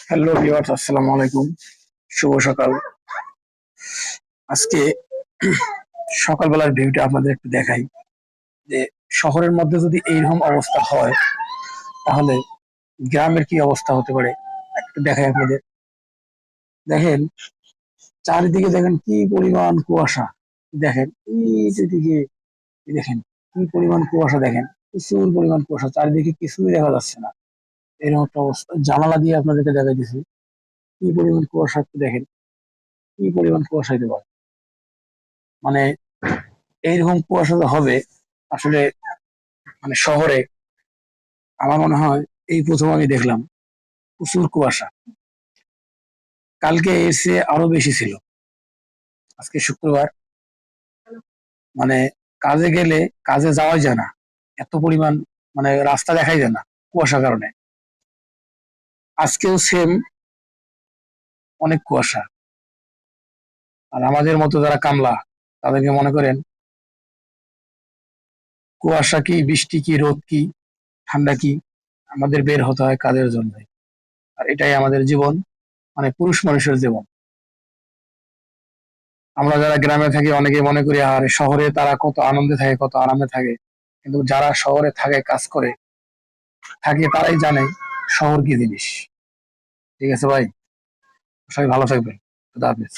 Hello viewers, আসসালামু আলাইকুম। শুভ সকাল। আজকে সকালবেলার ভিউটা আপনাদের একটু দেখাই যে শহরের মধ্যে যদি এইরকম অবস্থা হয় তাহলে গ্রামের কি অবস্থা হতে পারে একটু দেখাই আপনাদের। দেখেন, চারিদিকে দেখেন কি পরিমাণ কুয়াশা। দেখেন এই যেদিকে দেখেন কি পরিমাণ কুয়াশা, দেখেন প্রচুর পরিমাণ কুয়াশা, চারিদিকে কিছুই দেখা যাচ্ছে না। এরকম একটা অবস্থা, জানালা দিয়ে আপনাদেরকে দেখাই দিছি কি পরিমাণ কুয়াশা। একটু দেখেন কি পরিমাণ কুয়াশা হতে পারে। মানে এইরকম কুয়াশা যে হবে আসলে, মানে শহরে আমার মনে হয় এই প্রথম আমি দেখলাম প্রচুর কুয়াশা। কালকে এসে আরো বেশি ছিল। আজকে শুক্রবার, মানে কাজে গেলে কাজে যাওয়াই যায় না, এত পরিমাণ, মানে রাস্তা দেখাই যায় না কুয়াশার কারণে। আজকেও সেম, অনেক কুয়াশা। আর আমাদের মতো যারা কামলা তাদেরকে মনে করেন কুয়াশা কি, বৃষ্টি কি, রোদ কি, ঠান্ডা কি, আমাদের বের হতে হয় কাজের জন্য। আর এটাই আমাদের জীবন, মানে পুরুষ মানুষের জীবন। আমরা যারা গ্রামে থাকি অনেকে মনে করি আর শহরে তারা কত আনন্দে থাকে, কত আরামে থাকে। কিন্তু যারা শহরে থাকে, কাজ করে থাকে, তারাই জানে শহর কি জিনিস। ঠিক আছে ভাই, সবাই ভালো থাকবেন। খুদা হাফেজ।